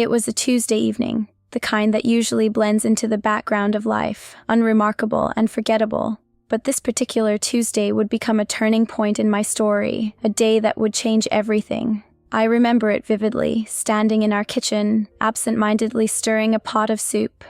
It was a Tuesday evening, the kind that usually blends into the background of life, unremarkable and forgettable. But this particular Tuesday would become a turning point in my story, a day that would change everything. I remember it vividly, standing in our kitchen, absent-mindedly stirring a pot of soup.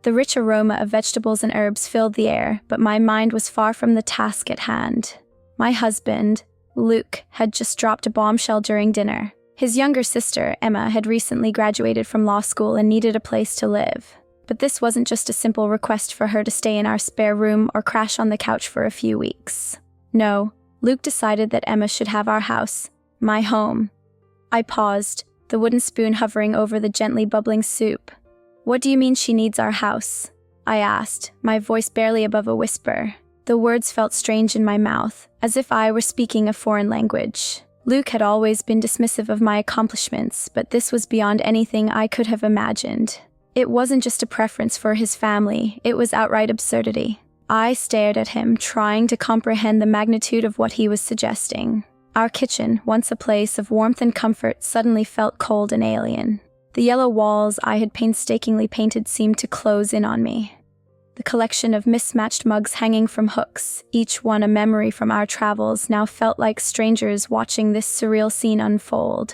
The rich aroma of vegetables and herbs filled the air, but my mind was far from the task at hand. My husband, Luke, had just dropped a bombshell during dinner. His younger sister, Emma, had recently graduated from law school and needed a place to live. But this wasn't just a simple request for her to stay in our spare room or crash on the couch for a few weeks. No, Luke decided that Emma should have our house, my home. I paused, the wooden spoon hovering over the gently bubbling soup. "What do you mean she needs our house?" I asked, my voice barely above a whisper. The words felt strange in my mouth, as if I were speaking a foreign language. Luke had always been dismissive of my accomplishments, but this was beyond anything I could have imagined. It wasn't just a preference for his family, it was outright absurdity. I stared at him, trying to comprehend the magnitude of what he was suggesting. Our kitchen, once a place of warmth and comfort, suddenly felt cold and alien. The yellow walls I had painstakingly painted seemed to close in on me. The collection of mismatched mugs hanging from hooks, each one a memory from our travels, now felt like strangers watching this surreal scene unfold.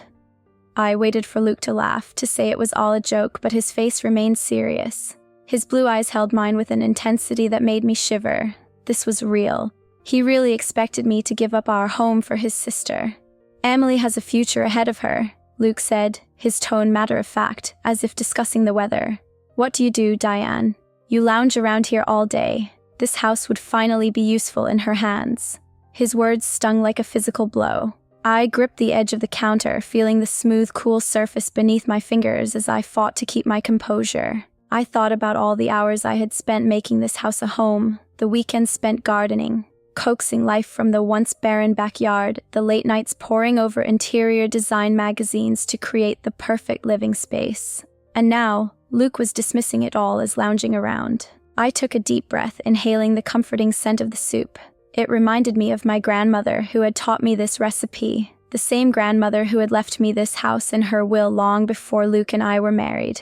I waited for Luke to laugh, to say it was all a joke, but his face remained serious. His blue eyes held mine with an intensity that made me shiver. This was real. He really expected me to give up our home for his sister. "Emily has a future ahead of her," Luke said, his tone matter-of-fact, as if discussing the weather. "What do you do, Diane? You lounge around here all day. This house would finally be useful in her hands." His words stung like a physical blow. I gripped the edge of the counter, feeling the smooth, cool surface beneath my fingers as I fought to keep my composure. I thought about all the hours I had spent making this house a home, the weekends spent gardening, coaxing life from the once barren backyard, the late nights poring over interior design magazines to create the perfect living space. And now, Luke was dismissing it all as lounging around. I took a deep breath, inhaling the comforting scent of the soup. It reminded me of my grandmother who had taught me this recipe, the same grandmother who had left me this house in her will long before Luke and I were married.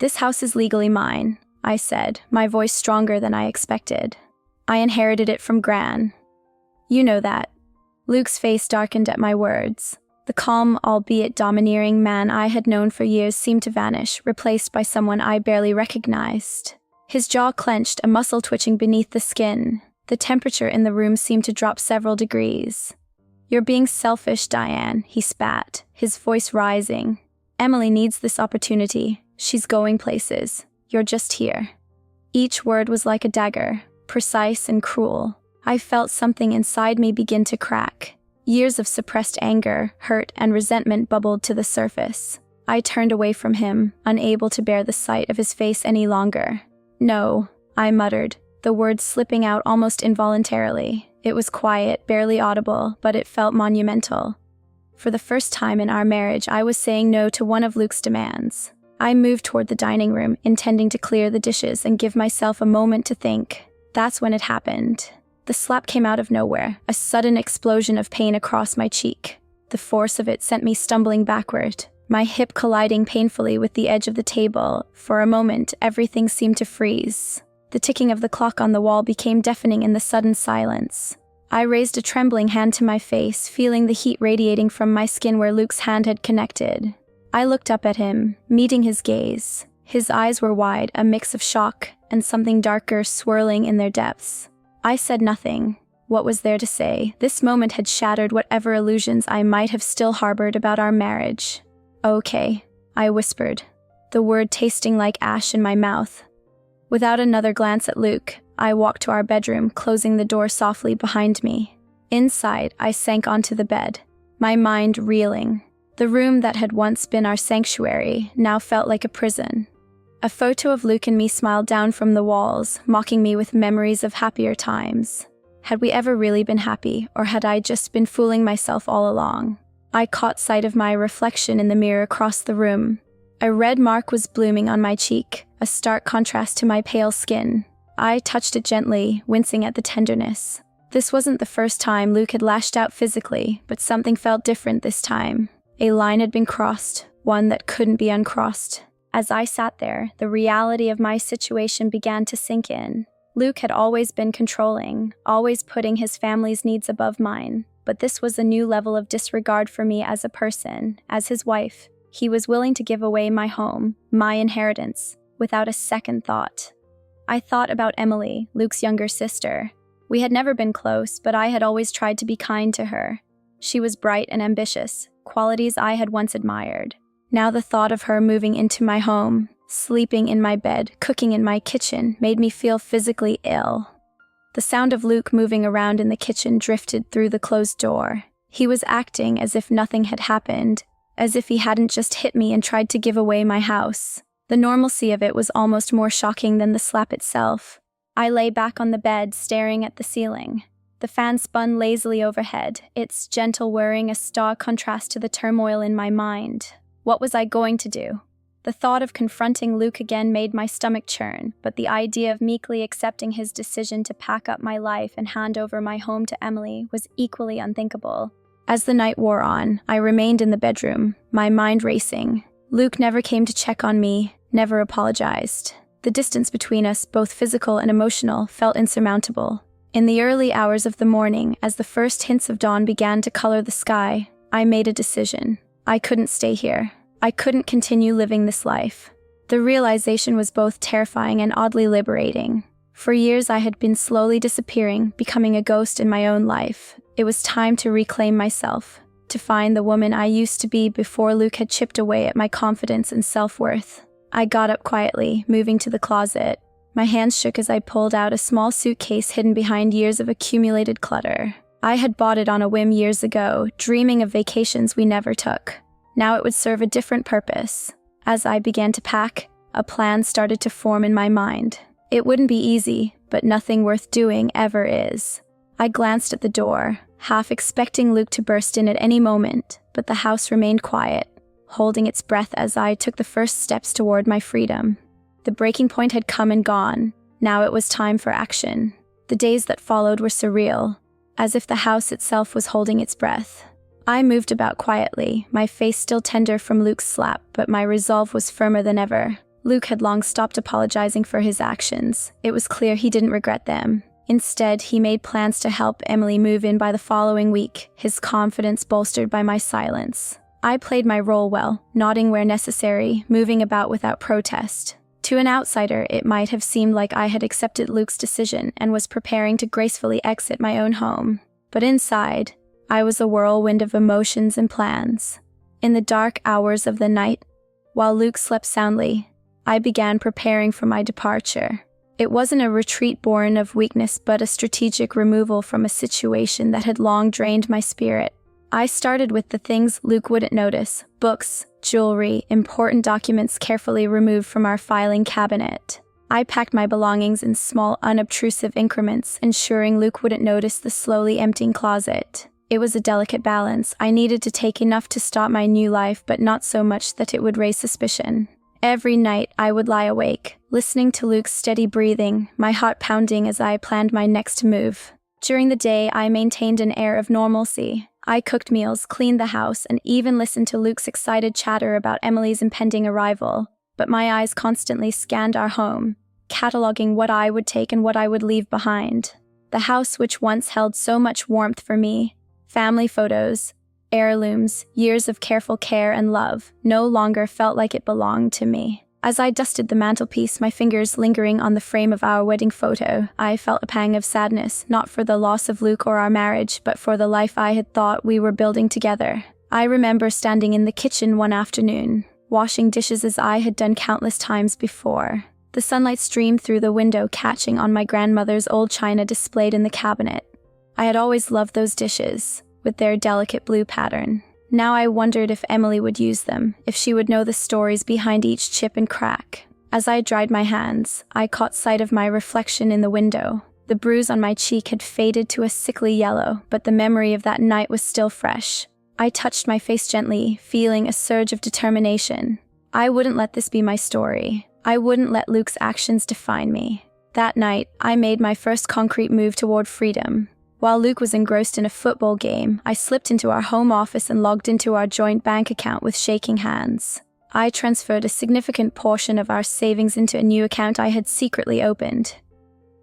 "This house is legally mine," I said, my voice stronger than I expected. "I inherited it from Gran." "You know that." Luke's face darkened at my words. The calm, albeit domineering man I had known for years seemed to vanish, replaced by someone I barely recognized. His jaw clenched, a muscle twitching beneath the skin. The temperature in the room seemed to drop several degrees. "You're being selfish, Diane," he spat, his voice rising. "Emily needs this opportunity. She's going places. You're just here." Each word was like a dagger, precise and cruel. I felt something inside me begin to crack. Years of suppressed anger, hurt, and resentment bubbled to the surface. I turned away from him, unable to bear the sight of his face any longer. "No," I muttered, the words slipping out almost involuntarily. It was quiet, barely audible, but it felt monumental. For the first time in our marriage, I was saying no to one of Luke's demands. I moved toward the dining room, intending to clear the dishes and give myself a moment to think. That's when it happened. The slap came out of nowhere, a sudden explosion of pain across my cheek. The force of it sent me stumbling backward, my hip colliding painfully with the edge of the table. For a moment, everything seemed to freeze. The ticking of the clock on the wall became deafening in the sudden silence. I raised a trembling hand to my face, feeling the heat radiating from my skin where Luke's hand had connected. I looked up at him, meeting his gaze. His eyes were wide, a mix of shock and something darker swirling in their depths. I said nothing. What was there to say? This moment had shattered whatever illusions I might have still harbored about our marriage. "Okay," I whispered, the word tasting like ash in my mouth. Without another glance at Luke, I walked to our bedroom, closing the door softly behind me. Inside, I sank onto the bed, my mind reeling. The room that had once been our sanctuary now felt like a prison. A photo of Luke and me smiled down from the walls, mocking me with memories of happier times. Had we ever really been happy, or had I just been fooling myself all along? I caught sight of my reflection in the mirror across the room. A red mark was blooming on my cheek, a stark contrast to my pale skin. I touched it gently, wincing at the tenderness. This wasn't the first time Luke had lashed out physically, but something felt different this time. A line had been crossed, one that couldn't be uncrossed. As I sat there, the reality of my situation began to sink in. Luke had always been controlling, always putting his family's needs above mine, but this was a new level of disregard for me as a person, as his wife. He was willing to give away my home, my inheritance, without a second thought. I thought about Emily, Luke's younger sister. We had never been close, but I had always tried to be kind to her. She was bright and ambitious, qualities I had once admired. Now the thought of her moving into my home, sleeping in my bed, cooking in my kitchen, made me feel physically ill. The sound of Luke moving around in the kitchen drifted through the closed door. He was acting as if nothing had happened, as if he hadn't just hit me and tried to give away my house. The normalcy of it was almost more shocking than the slap itself. I lay back on the bed, staring at the ceiling. The fan spun lazily overhead, its gentle whirring a stark contrast to the turmoil in my mind. What was I going to do? The thought of confronting Luke again made my stomach churn, but the idea of meekly accepting his decision to pack up my life and hand over my home to Emily was equally unthinkable. As the night wore on, I remained in the bedroom, my mind racing. Luke never came to check on me, never apologized. The distance between us, both physical and emotional, felt insurmountable. In the early hours of the morning, as the first hints of dawn began to color the sky, I made a decision. I couldn't stay here. I couldn't continue living this life. The realization was both terrifying and oddly liberating. For years I had been slowly disappearing, becoming a ghost in my own life. It was time to reclaim myself, to find the woman I used to be before Luke had chipped away at my confidence and self-worth. I got up quietly, moving to the closet. My hands shook as I pulled out a small suitcase hidden behind years of accumulated clutter. I had bought it on a whim years ago, dreaming of vacations we never took. Now it would serve a different purpose. As I began to pack, a plan started to form in my mind. It wouldn't be easy, but nothing worth doing ever is. I glanced at the door, half expecting Luke to burst in at any moment, but the house remained quiet, holding its breath as I took the first steps toward my freedom. The breaking point had come and gone. Now it was time for action. The days that followed were surreal, as if the house itself was holding its breath. I moved about quietly, my face still tender from Luke's slap, but my resolve was firmer than ever. Luke had long stopped apologizing for his actions. It was clear he didn't regret them. Instead, he made plans to help Emily move in by the following week, his confidence bolstered by my silence. I played my role well, nodding where necessary, moving about without protest. To an outsider, it might have seemed like I had accepted Luke's decision and was preparing to gracefully exit my own home. But inside, I was a whirlwind of emotions and plans. In the dark hours of the night, while Luke slept soundly, I began preparing for my departure. It wasn't a retreat born of weakness, but a strategic removal from a situation that had long drained my spirit. I started with the things Luke wouldn't notice: books, jewelry, important documents carefully removed from our filing cabinet. I packed my belongings in small, unobtrusive increments, ensuring Luke wouldn't notice the slowly emptying closet. It was a delicate balance. I needed to take enough to start my new life, but not so much that it would raise suspicion. Every night, I would lie awake, listening to Luke's steady breathing, my heart pounding as I planned my next move. During the day, I maintained an air of normalcy. I cooked meals, cleaned the house, and even listened to Luke's excited chatter about Emily's impending arrival. But my eyes constantly scanned our home, cataloging what I would take and what I would leave behind. The house which once held so much warmth for me, family photos, heirlooms, years of careful care and love, no longer felt like it belonged to me. As I dusted the mantelpiece, my fingers lingering on the frame of our wedding photo, I felt a pang of sadness, not for the loss of Luke or our marriage, but for the life I had thought we were building together. I remember standing in the kitchen one afternoon, washing dishes as I had done countless times before. The sunlight streamed through the window, catching on my grandmother's old china displayed in the cabinet. I had always loved those dishes, with their delicate blue pattern. Now I wondered if Emily would use them, if she would know the stories behind each chip and crack. As I dried my hands, I caught sight of my reflection in the window. The bruise on my cheek had faded to a sickly yellow, but the memory of that night was still fresh. I touched my face gently, feeling a surge of determination. I wouldn't let this be my story. I wouldn't let Luke's actions define me. That night, I made my first concrete move toward freedom. While Luke was engrossed in a football game, I slipped into our home office and logged into our joint bank account with shaking hands. I transferred a significant portion of our savings into a new account I had secretly opened.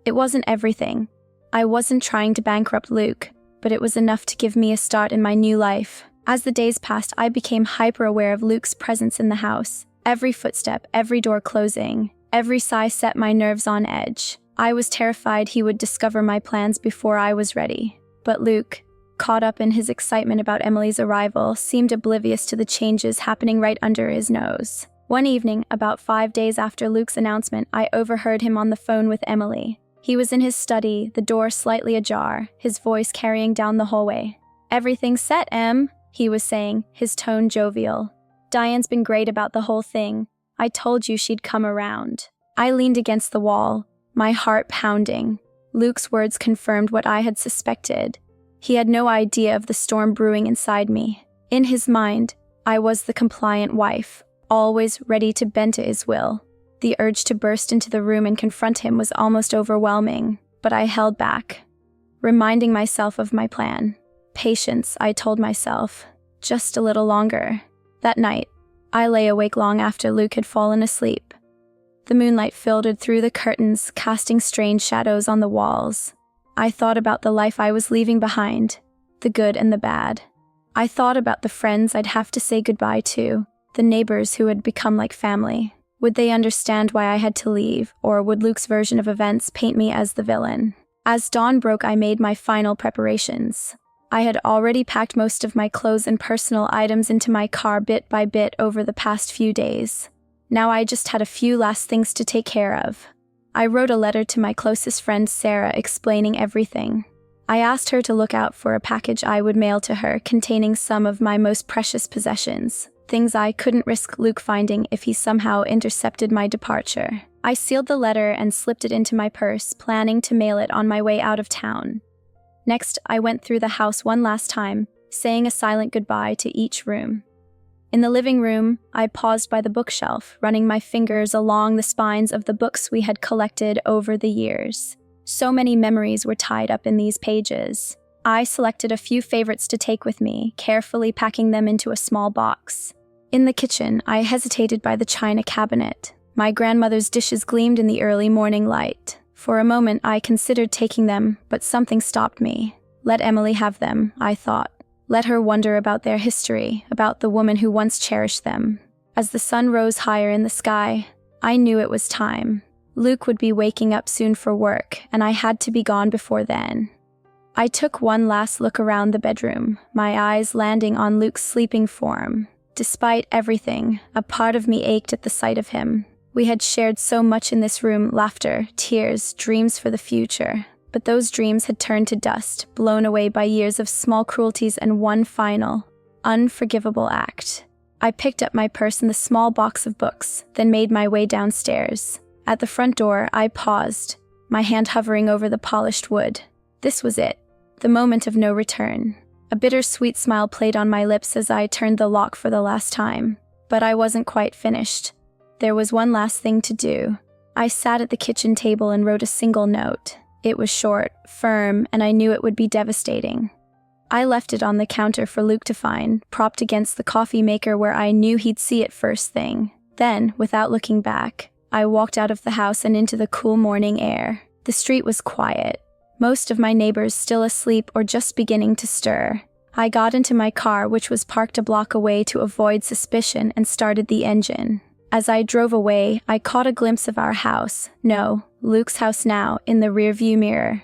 It wasn't everything. I wasn't trying to bankrupt Luke, but it was enough to give me a start in my new life. As the days passed, I became hyper-aware of Luke's presence in the house. Every footstep, every door closing, every sigh set my nerves on edge. I was terrified he would discover my plans before I was ready. But Luke, caught up in his excitement about Emily's arrival, seemed oblivious to the changes happening right under his nose. One evening, about 5 days after Luke's announcement, I overheard him on the phone with Emily. He was in his study, the door slightly ajar, his voice carrying down the hallway. "Everything's set, Em," he was saying, his tone jovial. "Diane's been great about the whole thing. I told you she'd come around." I leaned against the wall, my heart pounding. Luke's words confirmed what I had suspected. He had no idea of the storm brewing inside me. In his mind, I was the compliant wife, always ready to bend to his will. The urge to burst into the room and confront him was almost overwhelming, but I held back, reminding myself of my plan. Patience, I told myself. Just a little longer. That night, I lay awake long after Luke had fallen asleep. The moonlight filtered through the curtains, casting strange shadows on the walls. I thought about the life I was leaving behind, the good and the bad. I thought about the friends I'd have to say goodbye to, the neighbors who had become like family. Would they understand why I had to leave, or would Luke's version of events paint me as the villain? As dawn broke, I made my final preparations. I had already packed most of my clothes and personal items into my car bit by bit over the past few days. Now I just had a few last things to take care of. I wrote a letter to my closest friend Sarah explaining everything. I asked her to look out for a package I would mail to her containing some of my most precious possessions, things I couldn't risk Luke finding if he somehow intercepted my departure. I sealed the letter and slipped it into my purse, planning to mail it on my way out of town. Next, I went through the house one last time, saying a silent goodbye to each room. In the living room, I paused by the bookshelf, running my fingers along the spines of the books we had collected over the years. So many memories were tied up in these pages. I selected a few favorites to take with me, carefully packing them into a small box. In the kitchen, I hesitated by the china cabinet. My grandmother's dishes gleamed in the early morning light. For a moment, I considered taking them, but something stopped me. Let Emily have them, I thought. Let her wonder about their history, about the woman who once cherished them. As the sun rose higher in the sky, I knew it was time. Luke would be waking up soon for work, and I had to be gone before then. I took one last look around the bedroom, my eyes landing on Luke's sleeping form. Despite everything, a part of me ached at the sight of him. We had shared so much in this room, laughter, tears, dreams for the future. But those dreams had turned to dust, blown away by years of small cruelties and one final, unforgivable act. I picked up my purse and the small box of books, then made my way downstairs. At the front door, I paused, my hand hovering over the polished wood. This was it, the moment of no return. A bittersweet smile played on my lips as I turned the lock for the last time. But I wasn't quite finished. There was one last thing to do. I sat at the kitchen table and wrote a single note. It was short, firm, and I knew it would be devastating. I left it on the counter for Luke to find, propped against the coffee maker where I knew he'd see it first thing. Then, without looking back, I walked out of the house and into the cool morning air. The street was quiet, most of my neighbors still asleep or just beginning to stir. I got into my car, which was parked a block away to avoid suspicion, and started the engine. As I drove away, I caught a glimpse of our house, no, Luke's house now, in the rearview mirror.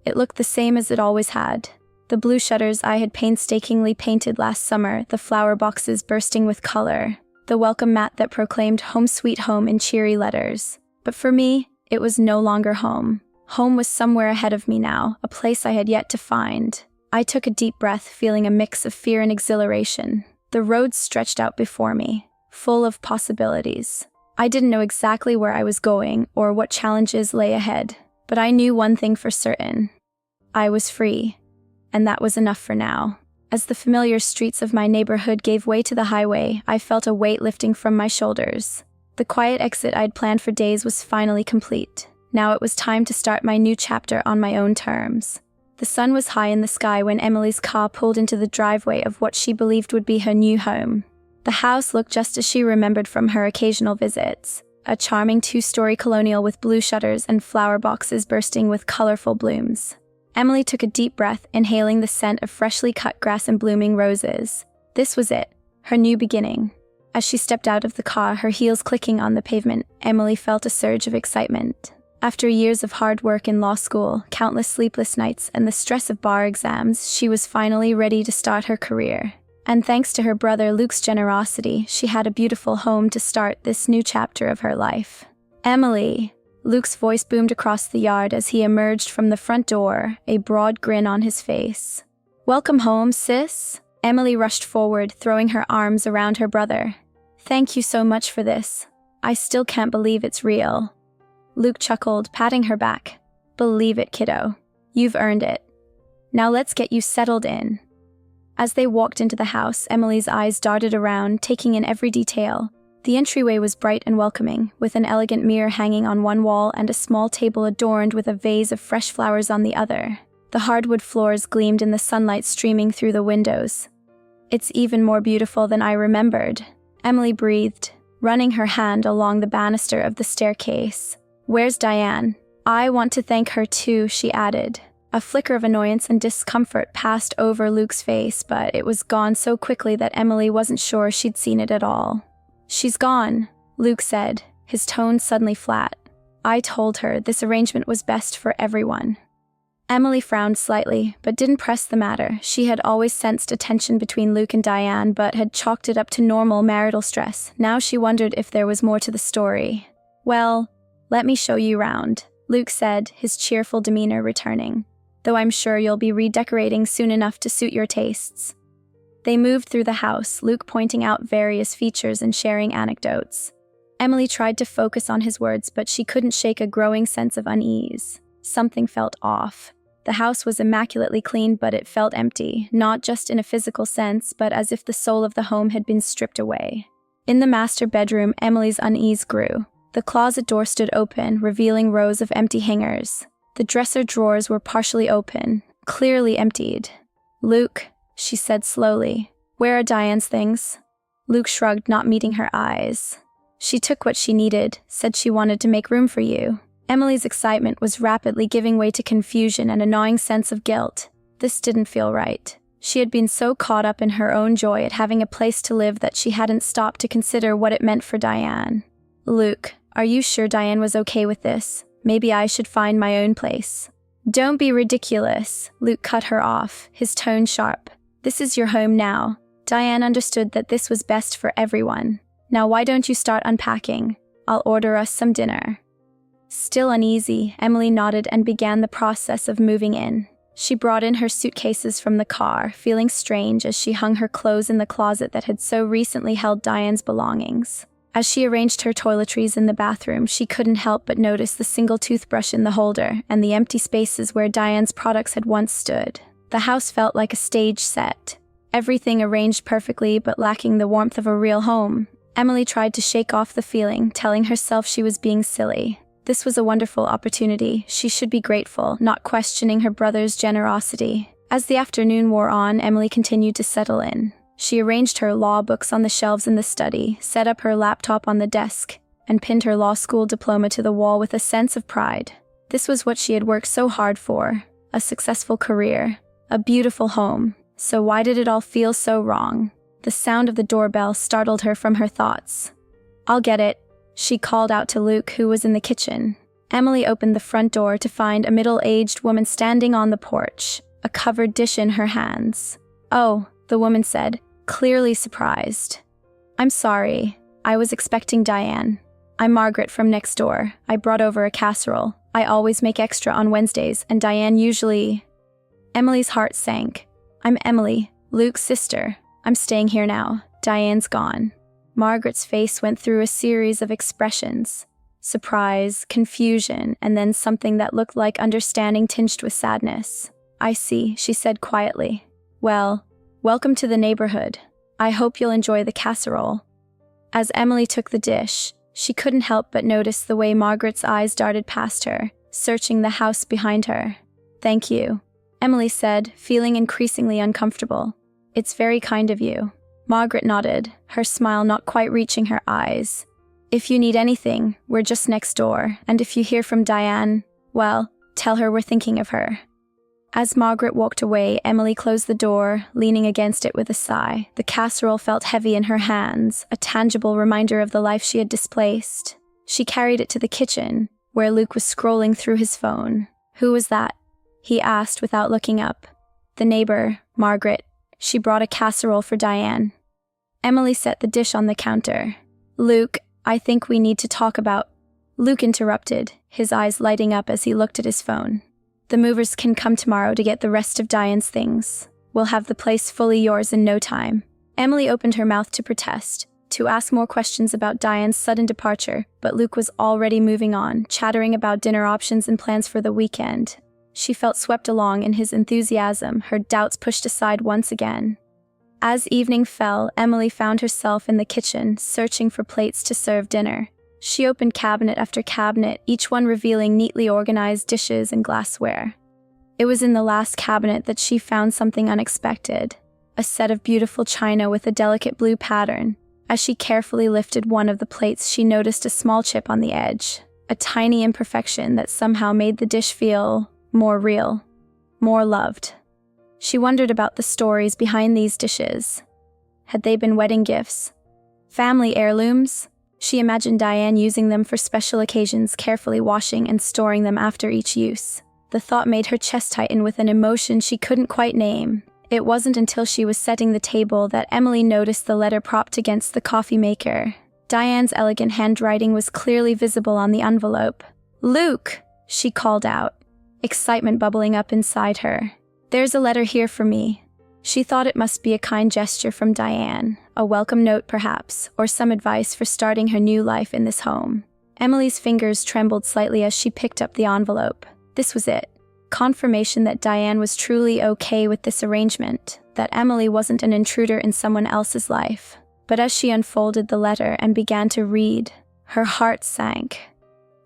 It looked the same as it always had. The blue shutters I had painstakingly painted last summer, the flower boxes bursting with color, the welcome mat that proclaimed "Home Sweet Home" in cheery letters. But for me, it was no longer home. Home was somewhere ahead of me now, a place I had yet to find. I took a deep breath, feeling a mix of fear and exhilaration. The road stretched out before me, full of possibilities. I didn't know exactly where I was going or what challenges lay ahead, but I knew one thing for certain. I was free, and that was enough for now. As the familiar streets of my neighborhood gave way to the highway, I felt a weight lifting from my shoulders. The quiet exit I'd planned for days was finally complete. Now it was time to start my new chapter on my own terms. The sun was high in the sky when Emily's car pulled into the driveway of what she believed would be her new home. The house looked just as she remembered from her occasional visits. A charming two-story colonial with blue shutters and flower boxes bursting with colorful blooms. Emily took a deep breath, inhaling the scent of freshly cut grass and blooming roses. This was it, her new beginning. As she stepped out of the car, her heels clicking on the pavement, Emily felt a surge of excitement. After years of hard work in law school, countless sleepless nights, and the stress of bar exams, she was finally ready to start her career. And thanks to her brother Luke's generosity, she had a beautiful home to start this new chapter of her life. Emily! Luke's voice boomed across the yard as he emerged from the front door, a broad grin on his face. Welcome home, sis? Emily rushed forward, throwing her arms around her brother. Thank you so much for this. I still can't believe it's real. Luke chuckled, patting her back. Believe it, kiddo. You've earned it. Now let's get you settled in. As they walked into the house, Emily's eyes darted around, taking in every detail. The entryway was bright and welcoming, with an elegant mirror hanging on one wall and a small table adorned with a vase of fresh flowers on the other. The hardwood floors gleamed in the sunlight streaming through the windows. It's even more beautiful than I remembered, Emily breathed, running her hand along the banister of the staircase. Where's Diane? I want to thank her too, she added. A flicker of annoyance and discomfort passed over Luke's face, but it was gone so quickly that Emily wasn't sure she'd seen it at all. She's gone, Luke said, his tone suddenly flat. I told her this arrangement was best for everyone. Emily frowned slightly, but didn't press the matter. She had always sensed a tension between Luke and Diane, but had chalked it up to normal marital stress. Now she wondered if there was more to the story. Well, let me show you round, Luke said, his cheerful demeanor returning. Though I'm sure you'll be redecorating soon enough to suit your tastes. They moved through the house, Luke pointing out various features and sharing anecdotes. Emily tried to focus on his words, but she couldn't shake a growing sense of unease. Something felt off. The house was immaculately clean, but it felt empty, not just in a physical sense, but as if the soul of the home had been stripped away. In the master bedroom, Emily's unease grew. The closet door stood open, revealing rows of empty hangers. The dresser drawers were partially open, clearly emptied. Luke, she said slowly, where are Diane's things? Luke shrugged, not meeting her eyes. She took what she needed, said she wanted to make room for you. Emily's excitement was rapidly giving way to confusion and a gnawing sense of guilt. This didn't feel right. She had been so caught up in her own joy at having a place to live that she hadn't stopped to consider what it meant for Diane. Luke, are you sure Diane was okay with this? Maybe I should find my own place. Don't be ridiculous, Luke cut her off, his tone sharp. This is your home now. Diane understood that this was best for everyone. Now why don't you start unpacking? I'll order us some dinner. Still uneasy, Emily nodded and began the process of moving in. She brought in her suitcases from the car, feeling strange as she hung her clothes in the closet that had so recently held Diane's belongings. As she arranged her toiletries in the bathroom, she couldn't help but notice the single toothbrush in the holder and the empty spaces where Diane's products had once stood. The house felt like a stage set. Everything arranged perfectly but lacking the warmth of a real home. Emily tried to shake off the feeling, telling herself she was being silly. This was a wonderful opportunity. She should be grateful, not questioning her brother's generosity. As the afternoon wore on, Emily continued to settle in. She arranged her law books on the shelves in the study, set up her laptop on the desk, and pinned her law school diploma to the wall with a sense of pride. This was what she had worked so hard for, a successful career, a beautiful home. So why did it all feel so wrong? The sound of the doorbell startled her from her thoughts. I'll get it, she called out to Luke, who was in the kitchen. Emily opened the front door to find a middle-aged woman standing on the porch, a covered dish in her hands. Oh, the woman said, clearly surprised. I'm sorry. I was expecting Diane. I'm Margaret from next door. I brought over a casserole. I always make extra on Wednesdays, and Diane usually... Emily's heart sank. I'm Emily, Luke's sister. I'm staying here now. Diane's gone. Margaret's face went through a series of expressions. Surprise, confusion, and then something that looked like understanding tinged with sadness. I see, she said quietly. Well, welcome to the neighborhood. I hope you'll enjoy the casserole. As Emily took the dish, she couldn't help but notice the way Margaret's eyes darted past her, searching the house behind her. Thank you. Emily said, feeling increasingly uncomfortable. "It's very kind of you." Margaret nodded, her smile not quite reaching her eyes. "If you need anything, we're just next door, and if you hear from Diane, well, tell her we're thinking of her." As Margaret walked away, Emily closed the door, leaning against it with a sigh. The casserole felt heavy in her hands, a tangible reminder of the life she had displaced. She carried it to the kitchen, where Luke was scrolling through his phone. "Who was that?" he asked without looking up. "The neighbor, Margaret. She brought a casserole for Diane." Emily set the dish on the counter. "Luke, I think we need to talk about—" Luke interrupted, his eyes lighting up as he looked at his phone. "The movers can come tomorrow to get the rest of Diane's things. We'll have the place fully yours in no time." Emily opened her mouth to protest, to ask more questions about Diane's sudden departure, but Luke was already moving on, chattering about dinner options and plans for the weekend. She felt swept along in his enthusiasm, her doubts pushed aside once again. As evening fell, Emily found herself in the kitchen, searching for plates to serve dinner. She opened cabinet after cabinet, each one revealing neatly organized dishes and glassware. It was in the last cabinet that she found something unexpected, a set of beautiful china with a delicate blue pattern. As she carefully lifted one of the plates, she noticed a small chip on the edge, a tiny imperfection that somehow made the dish feel more real, more loved. She wondered about the stories behind these dishes. Had they been wedding gifts? Family heirlooms? She imagined Diane using them for special occasions, carefully washing and storing them after each use. The thought made her chest tighten with an emotion she couldn't quite name. It wasn't until she was setting the table that Emily noticed the letter propped against the coffee maker. Diane's elegant handwriting was clearly visible on the envelope. "Luke!" she called out, excitement bubbling up inside her. "There's a letter here for me." She thought it must be a kind gesture from Diane, a welcome note perhaps, or some advice for starting her new life in this home. Emily's fingers trembled slightly as she picked up the envelope. This was it. Confirmation that Diane was truly okay with this arrangement, that Emily wasn't an intruder in someone else's life. But as she unfolded the letter and began to read, her heart sank.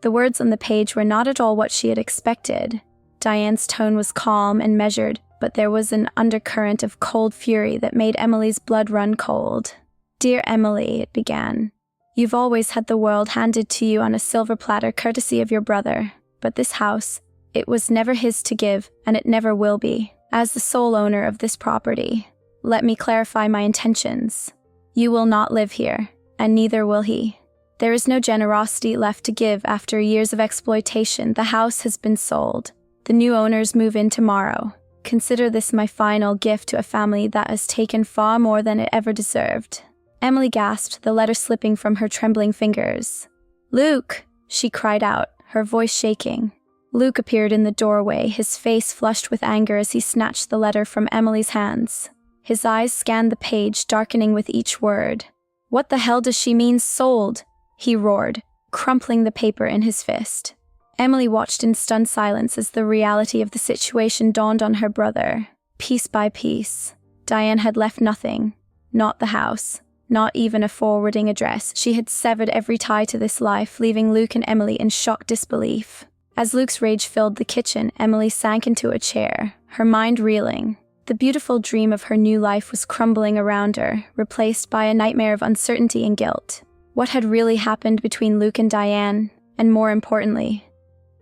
The words on the page were not at all what she had expected. Diane's tone was calm and measured, but there was an undercurrent of cold fury that made Emily's blood run cold. "Dear Emily," it began, "you've always had the world handed to you on a silver platter courtesy of your brother, but this house, it was never his to give, and it never will be. As the sole owner of this property, let me clarify my intentions. You will not live here, and neither will he. There is no generosity left to give after years of exploitation. The house has been sold. The new owners move in tomorrow. Consider this my final gift to a family that has taken far more than it ever deserved." Emily gasped, the letter slipping from her trembling fingers. "Luke!" she cried out, her voice shaking. Luke appeared in the doorway, his face flushed with anger as he snatched the letter from Emily's hands. His eyes scanned the page, darkening with each word. "What the hell does she mean, sold?" he roared, crumpling the paper in his fist. Emily watched in stunned silence as the reality of the situation dawned on her brother. Piece by piece, Diane had left nothing. Not the house, not even a forwarding address. She had severed every tie to this life, leaving Luke and Emily in shocked disbelief. As Luke's rage filled the kitchen, Emily sank into a chair, her mind reeling. The beautiful dream of her new life was crumbling around her, replaced by a nightmare of uncertainty and guilt. What had really happened between Luke and Diane? And more importantly,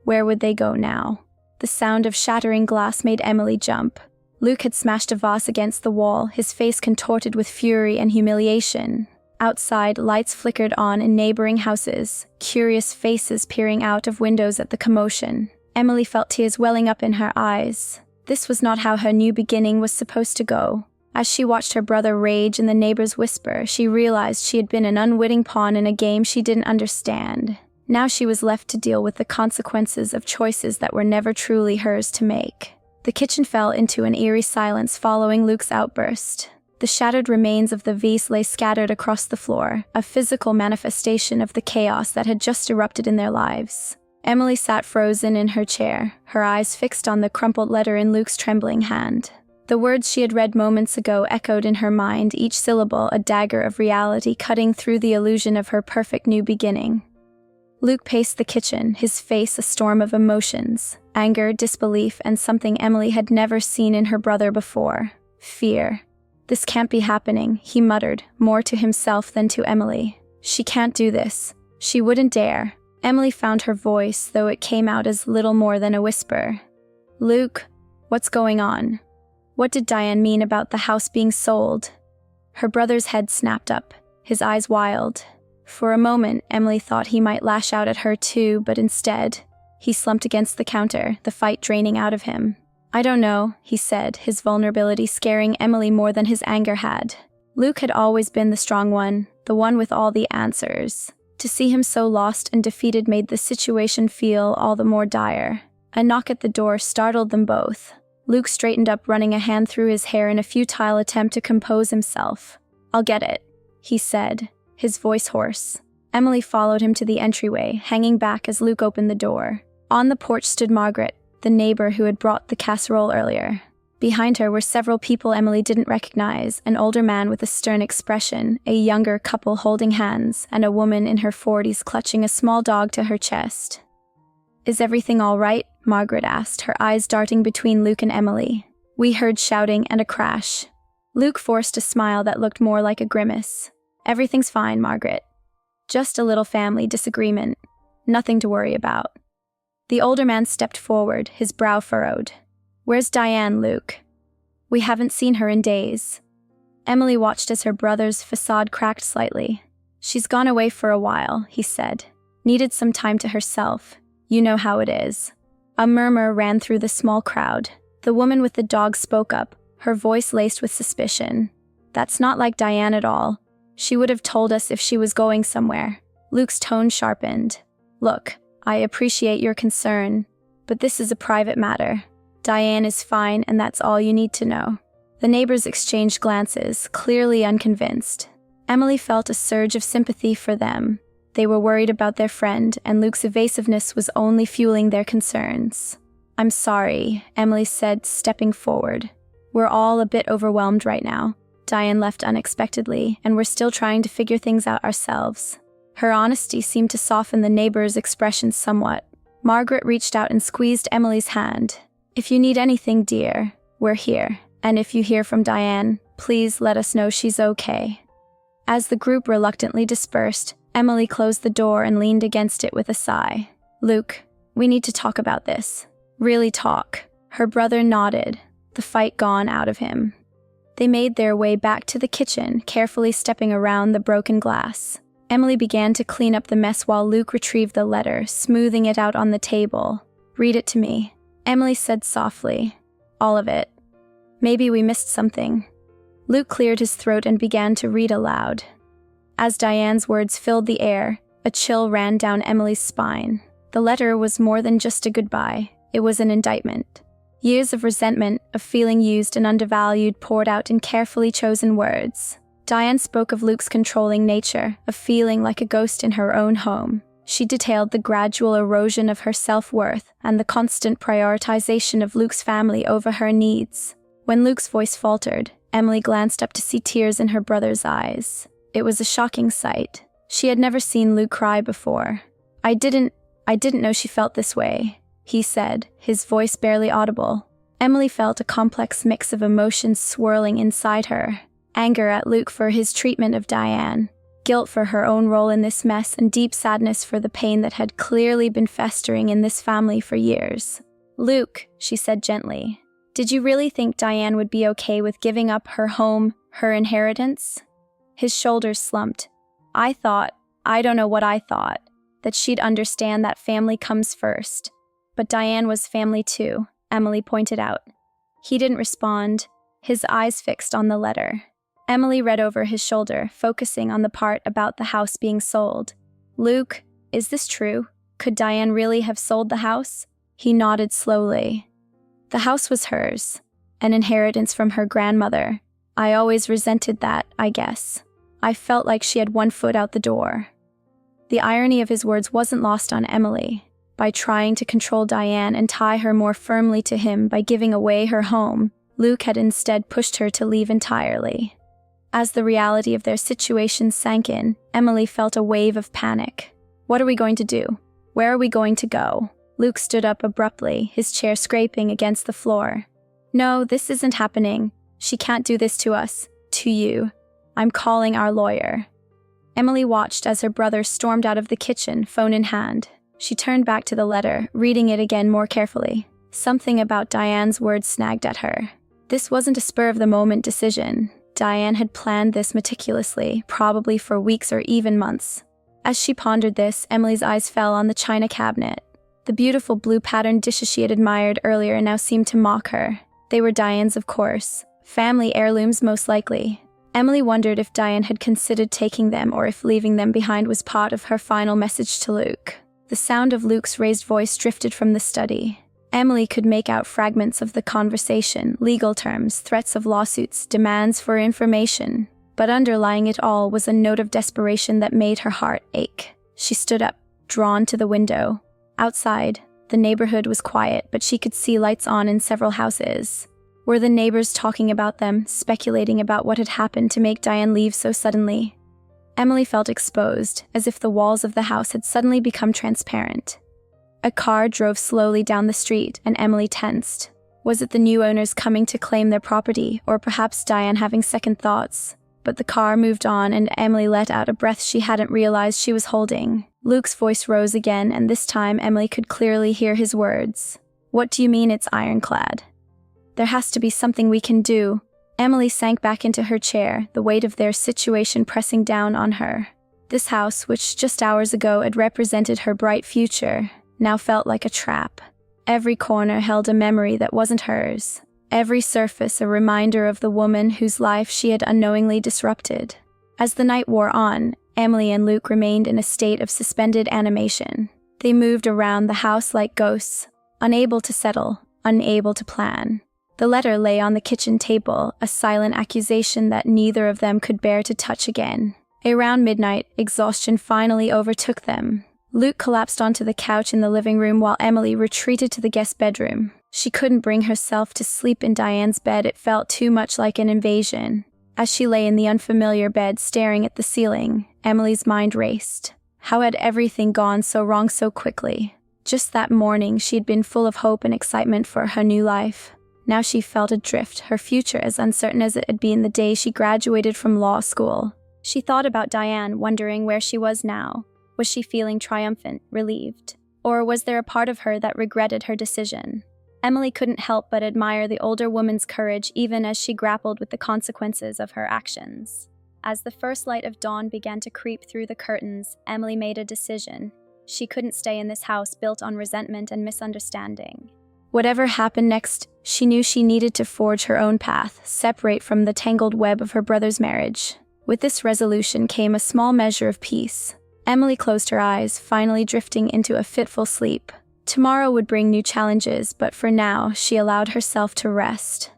where would they go now? The sound of shattering glass made Emily jump. Luke had smashed a vase against the wall, his face contorted with fury and humiliation. Outside, lights flickered on in neighboring houses, curious faces peering out of windows at the commotion. Emily felt tears welling up in her eyes. This was not how her new beginning was supposed to go. As she watched her brother rage and the neighbors whisper, she realized she had been an unwitting pawn in a game she didn't understand. Now she was left to deal with the consequences of choices that were never truly hers to make. The kitchen fell into an eerie silence following Luke's outburst. The shattered remains of the vase lay scattered across the floor, a physical manifestation of the chaos that had just erupted in their lives. Emily sat frozen in her chair, her eyes fixed on the crumpled letter in Luke's trembling hand. The words she had read moments ago echoed in her mind, each syllable a dagger of reality cutting through the illusion of her perfect new beginning. Luke paced the kitchen, his face a storm of emotions, anger, disbelief, and something Emily had never seen in her brother before: fear. "This can't be happening," he muttered, more to himself than to Emily. "She can't do this. She wouldn't dare." Emily found her voice, though it came out as little more than a whisper. "Luke, what's going on? What did Diane mean about the house being sold?" Her brother's head snapped up, his eyes wild. For a moment, Emily thought he might lash out at her too, but instead, he slumped against the counter, the fight draining out of him. "I don't know," he said, his vulnerability scaring Emily more than his anger had. Luke had always been the strong one, the one with all the answers. To see him so lost and defeated made the situation feel all the more dire. A knock at the door startled them both. Luke straightened up, running a hand through his hair in a futile attempt to compose himself. "I'll get it," he said, his voice hoarse. Emily followed him to the entryway, hanging back as Luke opened the door. On the porch stood Margaret, the neighbor who had brought the casserole earlier. Behind her were several people Emily didn't recognize: an older man with a stern expression, a younger couple holding hands, and a woman in her 40s clutching a small dog to her chest. "Is everything all right?" Margaret asked, her eyes darting between Luke and Emily. "We heard shouting and a crash." Luke forced a smile that looked more like a grimace. "Everything's fine, Margaret. Just a little family disagreement. Nothing to worry about." The older man stepped forward, his brow furrowed. "Where's Diane, Luke?" "We haven't seen her in days." Emily watched as her brother's facade cracked slightly. "She's gone away for a while," he said. "Needed some time to herself. You know how it is." A murmur ran through the small crowd. The woman with the dog spoke up, her voice laced with suspicion. "That's not like Diane at all. She would have told us if she was going somewhere." Luke's tone sharpened. "Look, I appreciate your concern, but this is a private matter. Diane is fine, and that's all you need to know." The neighbors exchanged glances, clearly unconvinced. Emily felt a surge of sympathy for them. They were worried about their friend, and Luke's evasiveness was only fueling their concerns. "I'm sorry," Emily said, stepping forward. "We're all a bit overwhelmed right now. Diane left unexpectedly, and we're still trying to figure things out ourselves." Her honesty seemed to soften the neighbors' expressions somewhat. Margaret reached out and squeezed Emily's hand. "If you need anything, dear, we're here. And if you hear from Diane, please let us know she's okay." As the group reluctantly dispersed, Emily closed the door and leaned against it with a sigh. "Luke, we need to talk about this. Really talk." Her brother nodded, the fight gone out of him. They made their way back to the kitchen, carefully stepping around the broken glass. Emily began to clean up the mess while Luke retrieved the letter, smoothing it out on the table. "Read it to me," Emily said softly. "All of it. Maybe we missed something." Luke cleared his throat and began to read aloud. As Diane's words filled the air, a chill ran down Emily's spine. The letter was more than just a goodbye. It was an indictment. Years of resentment, of feeling used and undervalued, poured out in carefully chosen words. Diane spoke of Luke's controlling nature, of feeling like a ghost in her own home. She detailed the gradual erosion of her self-worth and the constant prioritization of Luke's family over her needs. When Luke's voice faltered, Emily glanced up to see tears in her brother's eyes. It was a shocking sight. She had never seen Luke cry before. I didn't know she felt this way," he said, his voice barely audible. Emily felt a complex mix of emotions swirling inside her. Anger at Luke for his treatment of Diane, guilt for her own role in this mess, and deep sadness for the pain that had clearly been festering in this family for years. "Luke," she said gently, "did you really think Diane would be okay with giving up her home, her inheritance?" His shoulders slumped. I don't know what I thought, that she'd understand that family comes first. But Diane was family too," Emily pointed out. He didn't respond, his eyes fixed on the letter. Emily read over his shoulder, focusing on the part about the house being sold. "Luke, is this true? Could Diane really have sold the house?" He nodded slowly. "The house was hers, an inheritance from her grandmother. I always resented that, I guess. I felt like she had one foot out the door." The irony of his words wasn't lost on Emily. By trying to control Diane and tie her more firmly to him by giving away her home, Luke had instead pushed her to leave entirely. As the reality of their situation sank in, Emily felt a wave of panic. What are we going to do? Where are we going to go? Luke stood up abruptly, his chair scraping against the floor. No, this isn't happening. She can't do this to us. To you. I'm calling our lawyer. Emily watched as her brother stormed out of the kitchen, phone in hand. She turned back to the letter, reading it again more carefully. Something about Diane's words snagged at her. This wasn't a spur-of-the-moment decision. Diane had planned this meticulously, probably for weeks or even months. As she pondered this, Emily's eyes fell on the china cabinet. The beautiful blue-patterned dishes she had admired earlier now seemed to mock her. They were Diane's, of course. Family heirlooms, most likely. Emily wondered if Diane had considered taking them or if leaving them behind was part of her final message to Luke. The sound of Luke's raised voice drifted from the study. Emily could make out fragments of the conversation, legal terms, threats of lawsuits, demands for information. But underlying it all was a note of desperation that made her heart ache. She stood up, drawn to the window. Outside, the neighborhood was quiet, but she could see lights on in several houses. Were the neighbors talking about them, speculating about what had happened to make Diane leave so suddenly? Emily felt exposed, as if the walls of the house had suddenly become transparent. A car drove slowly down the street, and Emily tensed. Was it the new owners coming to claim their property, or perhaps Diane having second thoughts? But the car moved on, and Emily let out a breath she hadn't realized she was holding. Luke's voice rose again, and this time Emily could clearly hear his words. What do you mean it's ironclad? There has to be something we can do. Emily sank back into her chair, the weight of their situation pressing down on her. This house, which just hours ago had represented her bright future, now felt like a trap. Every corner held a memory that wasn't hers. Every surface a reminder of the woman whose life she had unknowingly disrupted. As the night wore on, Emily and Luke remained in a state of suspended animation. They moved around the house like ghosts, unable to settle, unable to plan. The letter lay on the kitchen table, a silent accusation that neither of them could bear to touch again. Around midnight, exhaustion finally overtook them. Luke collapsed onto the couch in the living room while Emily retreated to the guest bedroom. She couldn't bring herself to sleep in Diane's bed. It felt too much like an invasion. As she lay in the unfamiliar bed staring at the ceiling, Emily's mind raced. How had everything gone so wrong so quickly? Just that morning, she'd been full of hope and excitement for her new life. Now she felt adrift, her future as uncertain as it had been the day she graduated from law school. She thought about Diane, wondering where she was now. Was she feeling triumphant, relieved? Or was there a part of her that regretted her decision? Emily couldn't help but admire the older woman's courage even as she grappled with the consequences of her actions. As the first light of dawn began to creep through the curtains, Emily made a decision. She couldn't stay in this house built on resentment and misunderstanding. Whatever happened next, she knew she needed to forge her own path, separate from the tangled web of her brother's marriage. With this resolution came a small measure of peace. Emily closed her eyes, finally drifting into a fitful sleep. Tomorrow would bring new challenges, but for now, she allowed herself to rest.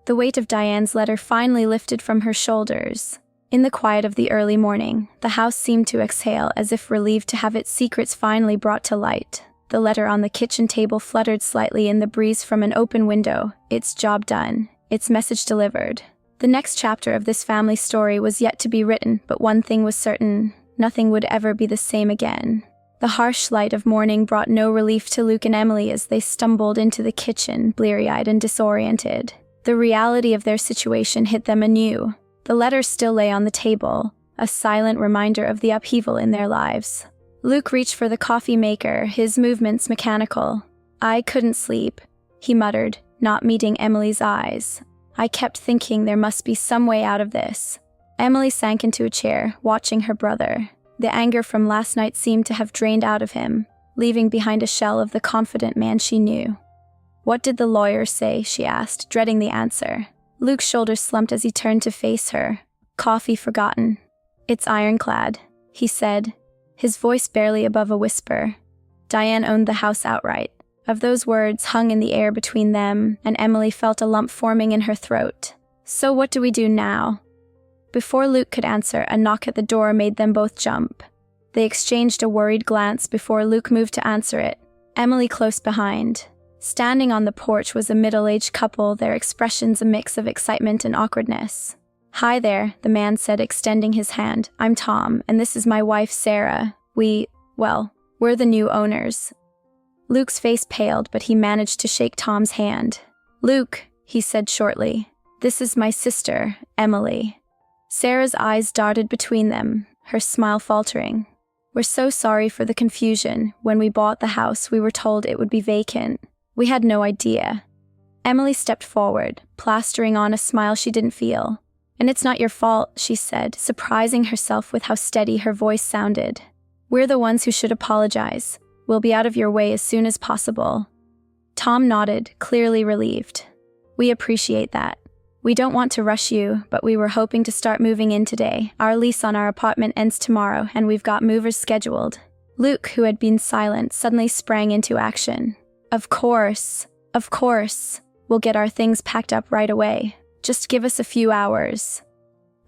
The weight of Diane's letter finally lifted from her shoulders. In the quiet of the early morning, the house seemed to exhale as if relieved to have its secrets finally brought to light. The letter on the kitchen table fluttered slightly in the breeze from an open window, its job done, its message delivered. The next chapter of this family story was yet to be written, but one thing was certain. Nothing would ever be the same again. The harsh light of morning brought no relief to Luke and Emily as they stumbled into the kitchen, bleary-eyed and disoriented. The reality of their situation hit them anew. The letter still lay on the table, a silent reminder of the upheaval in their lives. Luke reached for the coffee maker, his movements mechanical. "I couldn't sleep," he muttered, not meeting Emily's eyes. "I kept thinking there must be some way out of this." Emily sank into a chair, watching her brother. The anger from last night seemed to have drained out of him, leaving behind a shell of the confident man she knew. "What did the lawyer say?" she asked, dreading the answer. Luke's shoulders slumped as he turned to face her. "Coffee forgotten. It's ironclad," he said, his voice barely above a whisper. Diane owned the house outright. Of those words hung in the air between them, and Emily felt a lump forming in her throat. "So what do we do now?" Before Luke could answer, a knock at the door made them both jump. They exchanged a worried glance before Luke moved to answer it, Emily close behind. Standing on the porch was a middle-aged couple, their expressions a mix of excitement and awkwardness. "Hi there," the man said, extending his hand. "I'm Tom, and this is my wife, Sarah. Well, we're the new owners. Luke's face paled, but he managed to shake Tom's hand. Luke, he said shortly, this is my sister, Emily. Sarah's eyes darted between them, her smile faltering. We're so sorry for the confusion. When we bought the house, we were told it would be vacant. We had no idea. Emily stepped forward, plastering on a smile she didn't feel. And it's not your fault, she said, surprising herself with how steady her voice sounded. We're the ones who should apologize. We'll be out of your way as soon as possible. Tom nodded, clearly relieved. We appreciate that. We don't want to rush you, but we were hoping to start moving in today. Our lease on our apartment ends tomorrow, and we've got movers scheduled. Luke, who had been silent, suddenly sprang into action. Of course. We'll get our things packed up right away. Just give us a few hours.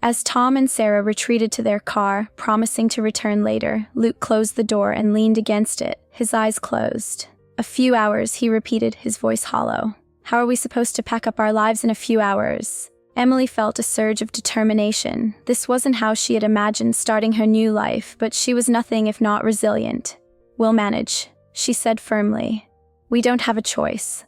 As Tom and Sarah retreated to their car, promising to return later, Luke closed the door and leaned against it, his eyes closed. A few hours, he repeated, his voice hollow. How are we supposed to pack up our lives in a few hours? Emily felt a surge of determination. This wasn't how she had imagined starting her new life, but she was nothing if not resilient. We'll manage, she said firmly. We don't have a choice.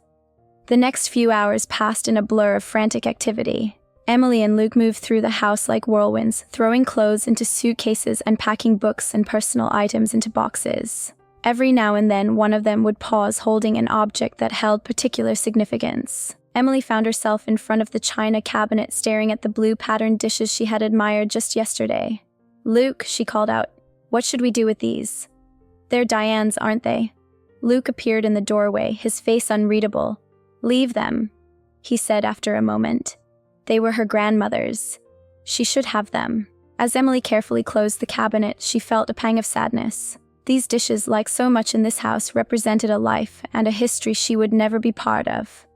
The next few hours passed in a blur of frantic activity. Emily and Luke moved through the house like whirlwinds, throwing clothes into suitcases and packing books and personal items into boxes. Every now and then, one of them would pause, holding an object that held particular significance. Emily found herself in front of the china cabinet, staring at the blue patterned dishes she had admired just yesterday. Luke, she called out, what should we do with these? They're Diane's, aren't they? Luke appeared in the doorway, his face unreadable. Leave them, he said after a moment. They were her grandmother's. She should have them. As Emily carefully closed the cabinet, she felt a pang of sadness. These dishes, like so much in this house, represented a life and a history she would never be part of.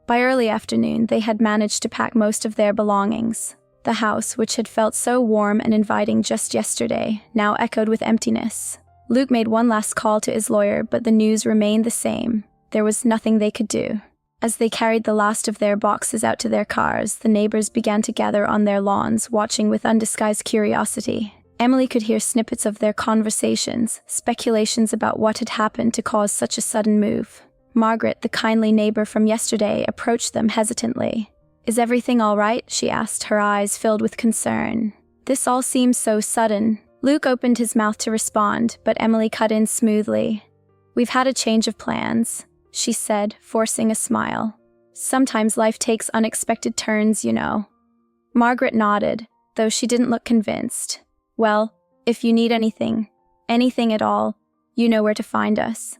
By early afternoon, they had managed to pack most of their belongings. The house, which had felt so warm and inviting just yesterday, now echoed with emptiness. Luke made one last call to his lawyer, but the news remained the same. There was nothing they could do. As they carried the last of their boxes out to their cars, the neighbors began to gather on their lawns, watching with undisguised curiosity. Emily could hear snippets of their conversations, speculations about what had happened to cause such a sudden move. Margaret, the kindly neighbor from yesterday, approached them hesitantly. Is everything all right? She asked, her eyes filled with concern. This all seems so sudden. Luke opened his mouth to respond, but Emily cut in smoothly. We've had a change of plans, she said, forcing a smile. Sometimes life takes unexpected turns, you know. Margaret nodded, though she didn't look convinced. Well, if you need anything at all, you know where to find us.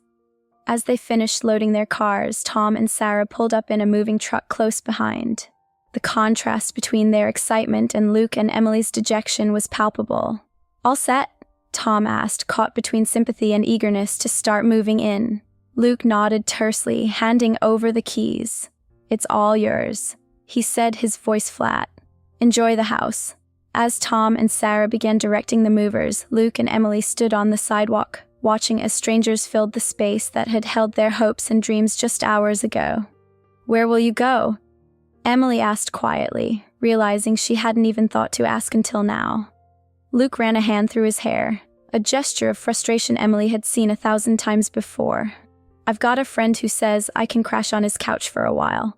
As they finished loading their cars, Tom and Sarah pulled up in a moving truck close behind. The contrast between their excitement and Luke and Emily's dejection was palpable. All set? Tom asked, caught between sympathy and eagerness to start moving in. Luke nodded tersely, handing over the keys. It's all yours, he said, his voice flat. Enjoy the house. As Tom and Sarah began directing the movers, Luke and Emily stood on the sidewalk, watching as strangers filled the space that had held their hopes and dreams just hours ago. Where will you go? Emily asked quietly, realizing she hadn't even thought to ask until now. Luke ran a hand through his hair, a gesture of frustration Emily had seen 1,000 times before. I've got a friend who says I can crash on his couch for a while.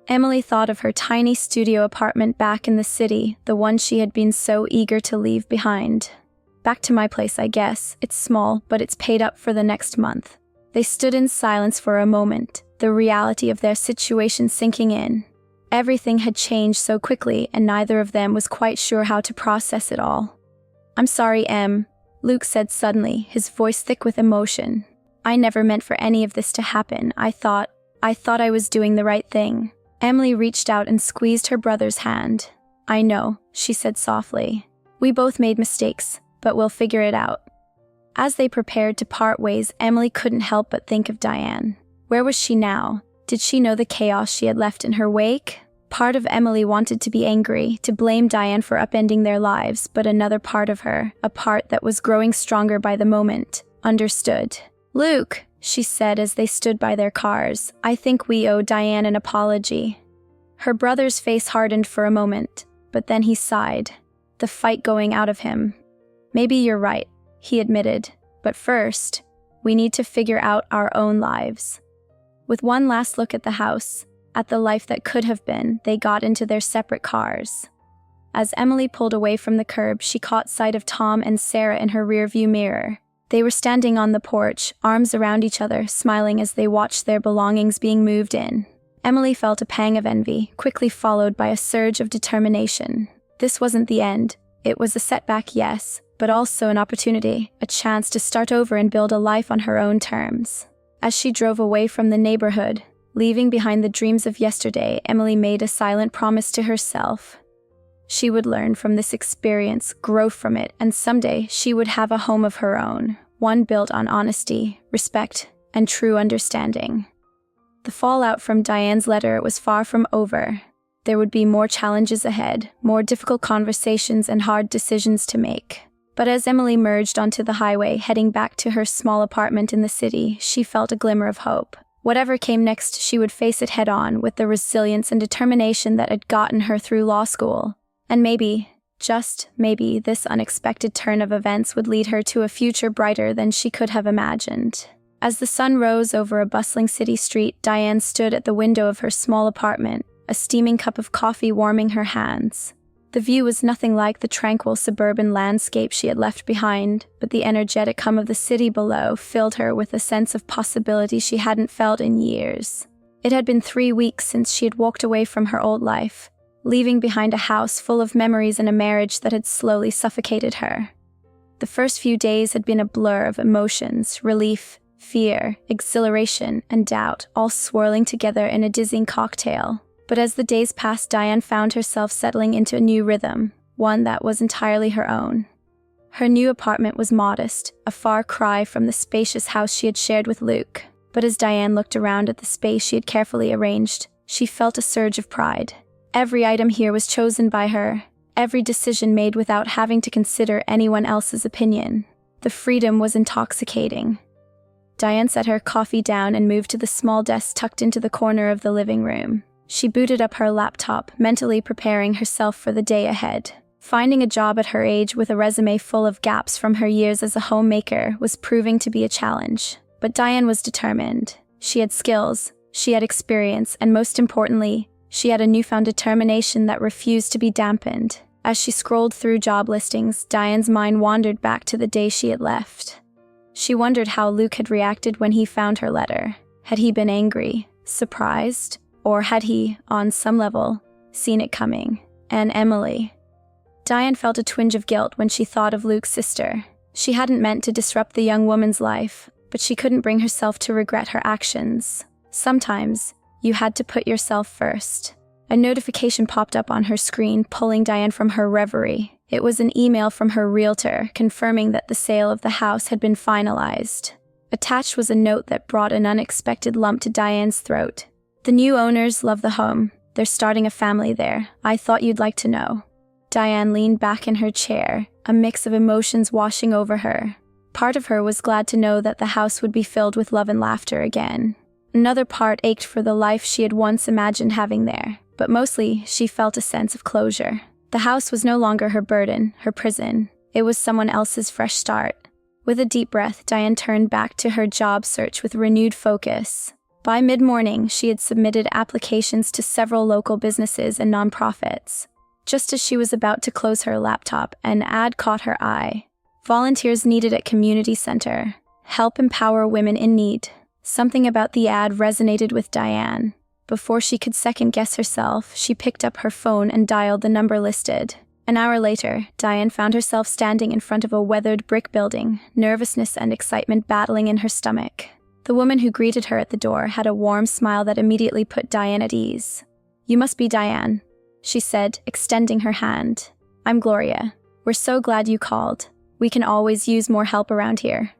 Emily thought of her tiny studio apartment back in the city, the one she had been so eager to leave behind. Back to my place, I guess. It's small, but it's paid up for the next month. They stood in silence for a moment, the reality of their situation sinking in. Everything had changed so quickly, and neither of them was quite sure how to process it all. I'm sorry, Em, Luke said suddenly, his voice thick with emotion. I never meant for any of this to happen. I thought I was doing the right thing. Emily reached out and squeezed her brother's hand. I know, she said softly. We both made mistakes, but we'll figure it out. As they prepared to part ways, Emily couldn't help but think of Diane. Where was she now? Did she know the chaos she had left in her wake? Part of Emily wanted to be angry, to blame Diane for upending their lives, but another part of her, a part that was growing stronger by the moment, understood. Luke, she said as they stood by their cars, I think we owe Diane an apology. Her brother's face hardened for a moment, but then he sighed, the fight going out of him. Maybe you're right, he admitted. But first, we need to figure out our own lives. With one last look at the house, at the life that could have been, they got into their separate cars. As Emily pulled away from the curb, she caught sight of Tom and Sarah in her rearview mirror. They were standing on the porch, arms around each other, smiling as they watched their belongings being moved in. Emily felt a pang of envy, quickly followed by a surge of determination. This wasn't the end. It was a setback, yes, but also an opportunity, a chance to start over and build a life on her own terms. As she drove away from the neighborhood, leaving behind the dreams of yesterday, Emily made a silent promise to herself. She would learn from this experience, grow from it, and someday she would have a home of her own, one built on honesty, respect, and true understanding. The fallout from Diane's letter was far from over. There would be more challenges ahead, more difficult conversations and hard decisions to make. But as Emily merged onto the highway, heading back to her small apartment in the city, she felt a glimmer of hope. Whatever came next, she would face it head-on with the resilience and determination that had gotten her through law school. And maybe, just maybe, this unexpected turn of events would lead her to a future brighter than she could have imagined. As the sun rose over a bustling city street, Diane stood at the window of her small apartment, a steaming cup of coffee warming her hands. The view was nothing like the tranquil suburban landscape she had left behind, but the energetic hum of the city below filled her with a sense of possibility she hadn't felt in years. It had been 3 weeks since she had walked away from her old life, leaving behind a house full of memories and a marriage that had slowly suffocated her. The first few days had been a blur of emotions, relief, fear, exhilaration, and doubt, all swirling together in a dizzying cocktail. But as the days passed, Diane found herself settling into a new rhythm, one that was entirely her own. Her new apartment was modest, a far cry from the spacious house she had shared with Luke. But as Diane looked around at the space she had carefully arranged, she felt a surge of pride. Every item here was chosen by her, every decision made without having to consider anyone else's opinion. The freedom was intoxicating. Diane set her coffee down and moved to the small desk tucked into the corner of the living room. She booted up her laptop, mentally preparing herself for the day ahead. Finding a job at her age with a resume full of gaps from her years as a homemaker was proving to be a challenge. But Diane was determined. She had skills, she had experience, and most importantly, she had a newfound determination that refused to be dampened. As she scrolled through job listings, Diane's mind wandered back to the day she had left. She wondered how Luke had reacted when he found her letter. Had he been angry, surprised, or had he, on some level, seen it coming? And Emily. Diane felt a twinge of guilt when she thought of Luke's sister. She hadn't meant to disrupt the young woman's life, but she couldn't bring herself to regret her actions. Sometimes, you had to put yourself first. A notification popped up on her screen, pulling Diane from her reverie. It was an email from her realtor, confirming that the sale of the house had been finalized. Attached was a note that brought an unexpected lump to Diane's throat. "The new owners love the home. They're starting a family there. I thought you'd like to know." Diane leaned back in her chair, a mix of emotions washing over her. Part of her was glad to know that the house would be filled with love and laughter again. Another part ached for the life she had once imagined having there. But mostly, she felt a sense of closure. The house was no longer her burden, her prison. It was someone else's fresh start. With a deep breath, Diane turned back to her job search with renewed focus. By mid-morning, she had submitted applications to several local businesses and nonprofits. Just as she was about to close her laptop, an ad caught her eye. Volunteers needed at community center. Help empower women in need. Something about the ad resonated with Diane. Before she could second-guess herself, she picked up her phone and dialed the number listed. An hour later, Diane found herself standing in front of a weathered brick building, nervousness and excitement battling in her stomach. The woman who greeted her at the door had a warm smile that immediately put Diane at ease. "You must be Diane," she said, extending her hand. "I'm Gloria. We're so glad you called. We can always use more help around here."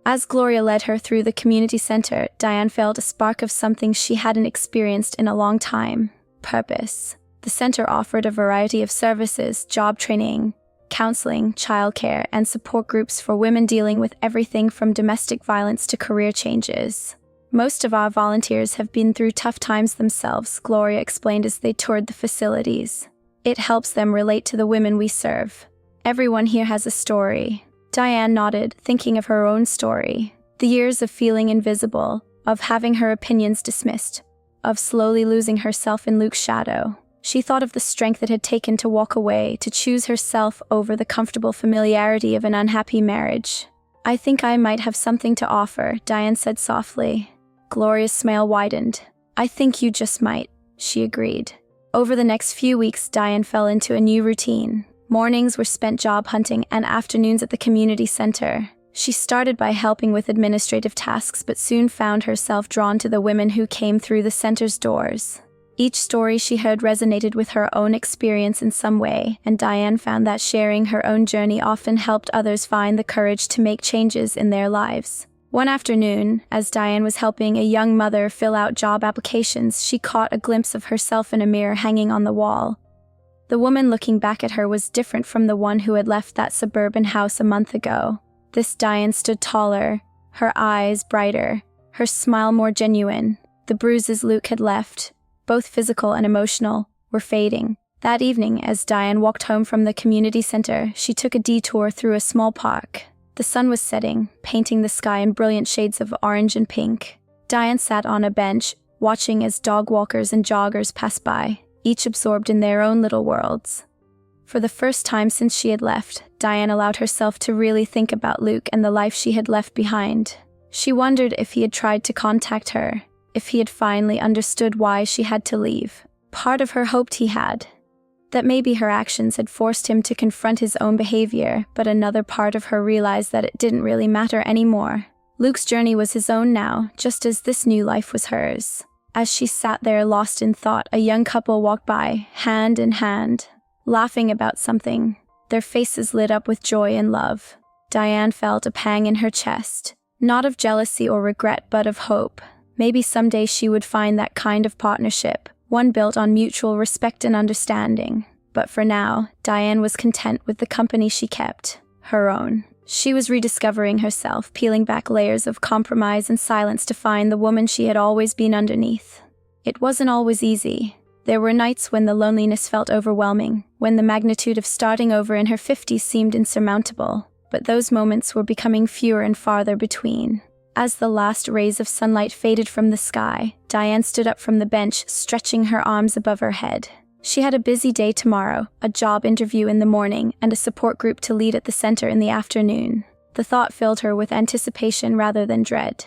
As Gloria led her through the community center, Diane felt a spark of something she hadn't experienced in a long time: purpose. The center offered a variety of services: job training, counseling, childcare, and support groups for women dealing with everything from domestic violence to career changes. "Most of our volunteers have been through tough times themselves," Gloria explained as they toured the facilities. "It helps them relate to the women we serve. Everyone here has a story. Diane nodded, thinking of her own story. The years of feeling invisible, of having her opinions dismissed, of slowly losing herself in Luke's shadow. She thought of the strength it had taken to walk away, to choose herself over the comfortable familiarity of an unhappy marriage. "I think I might have something to offer," Diane said softly. Gloria's smile widened. "I think you just might," she agreed. Over the next few weeks, Diane fell into a new routine. Mornings were spent job hunting and afternoons at the community center. She started by helping with administrative tasks, but soon found herself drawn to the women who came through the center's doors. Each story she heard resonated with her own experience in some way, and Diane found that sharing her own journey often helped others find the courage to make changes in their lives. One afternoon, as Diane was helping a young mother fill out job applications, she caught a glimpse of herself in a mirror hanging on the wall. The woman looking back at her was different from the one who had left that suburban house a month ago. This Diane stood taller, her eyes brighter, her smile more genuine. The bruises Luke had left, both physical and emotional, were fading. That evening, as Diane walked home from the community center, she took a detour through a small park. The sun was setting, painting the sky in brilliant shades of orange and pink. Diane sat on a bench, watching as dog walkers and joggers passed by, each absorbed in their own little worlds. For the first time since she had left, Diane allowed herself to really think about Luke and the life she had left behind. She wondered if he had tried to contact her, if he had finally understood why she had to leave. Part of her hoped he had, that maybe her actions had forced him to confront his own behavior, but another part of her realized that it didn't really matter anymore. Luke's journey was his own now, just as this new life was hers. As she sat there lost in thought, a young couple walked by, hand in hand, laughing about something, their faces lit up with joy and love. Diane felt a pang in her chest, not of jealousy or regret, but of hope. Maybe someday she would find that kind of partnership, one built on mutual respect and understanding. But for now, Diane was content with the company she kept, her own. She was rediscovering herself, peeling back layers of compromise and silence to find the woman she had always been underneath. It wasn't always easy. There were nights when the loneliness felt overwhelming, when the magnitude of starting over in her 50s seemed insurmountable. But those moments were becoming fewer and farther between. As the last rays of sunlight faded from the sky, Diane stood up from the bench, stretching her arms above her head. She had a busy day tomorrow, a job interview in the morning, and a support group to lead at the center in the afternoon. The thought filled her with anticipation rather than dread.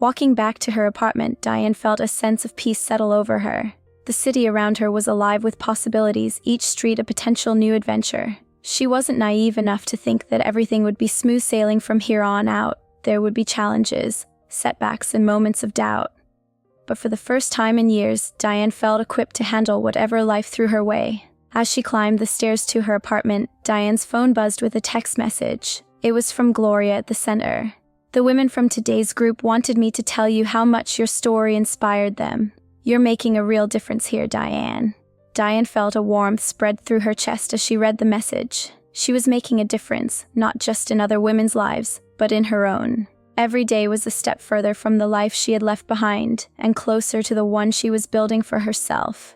Walking back to her apartment, Diane felt a sense of peace settle over her. The city around her was alive with possibilities, each street a potential new adventure. She wasn't naive enough to think that everything would be smooth sailing from here on out. There would be challenges, setbacks, and moments of doubt. But for the first time in years, Diane felt equipped to handle whatever life threw her way. As she climbed the stairs to her apartment, Diane's phone buzzed with a text message. It was from Gloria at the center. "The women from today's group wanted me to tell you how much your story inspired them. You're making a real difference here, Diane." Diane felt a warmth spread through her chest as she read the message. She was making a difference, not just in other women's lives, but in her own. Every day was a step further from the life she had left behind, and closer to the one she was building for herself.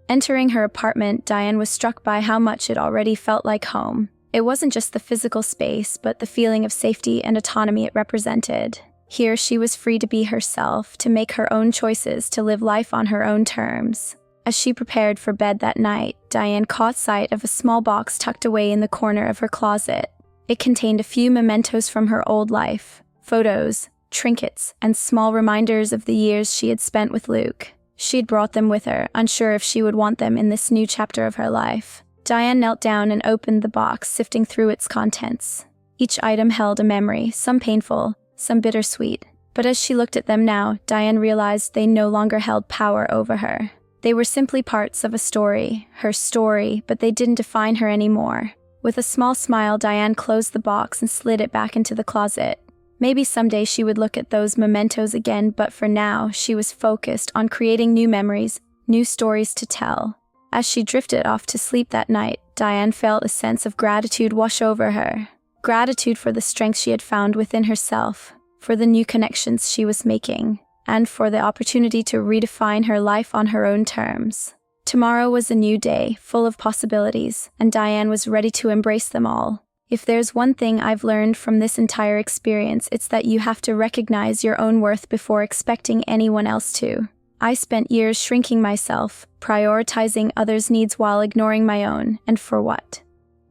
Entering her apartment, Diane was struck by how much it already felt like home. It wasn't just the physical space, but the feeling of safety and autonomy it represented. Here she was free to be herself, to make her own choices, to live life on her own terms. As she prepared for bed that night, Diane caught sight of a small box tucked away in the corner of her closet. It contained a few mementos from her old life, photos, trinkets, and small reminders of the years she had spent with Luke. She'd brought them with her, unsure if she would want them in this new chapter of her life. Diane knelt down and opened the box, sifting through its contents. Each item held a memory, some painful, some bittersweet. But as she looked at them now, Diane realized they no longer held power over her. They were simply parts of a story, her story, but they didn't define her anymore. With a small smile, Diane closed the box and slid it back into the closet. Maybe someday she would look at those mementos again, but for now, she was focused on creating new memories, new stories to tell. As she drifted off to sleep that night, Diane felt a sense of gratitude wash over her. Gratitude for the strength she had found within herself, for the new connections she was making, and for the opportunity to redefine her life on her own terms. Tomorrow was a new day, full of possibilities, and Diane was ready to embrace them all. If there's one thing I've learned from this entire experience, it's that you have to recognize your own worth before expecting anyone else to. I spent years shrinking myself, prioritizing others' needs while ignoring my own, and for what?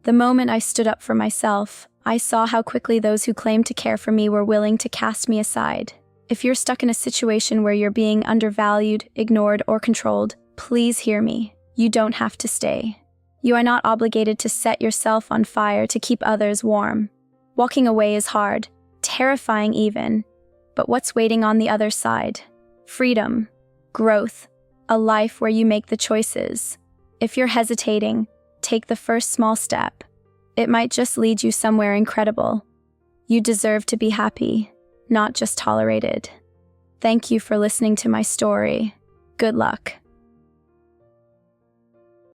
The moment I stood up for myself, I saw how quickly those who claimed to care for me were willing to cast me aside. If you're stuck in a situation where you're being undervalued, ignored, or controlled, please hear me. You don't have to stay. You are not obligated to set yourself on fire to keep others warm. Walking away is hard, terrifying even, but what's waiting on the other side? Freedom, growth, a life where you make the choices. If you're hesitating, take the first small step. It might just lead you somewhere incredible. You deserve to be happy, not just tolerated. Thank you for listening to my story. Good luck.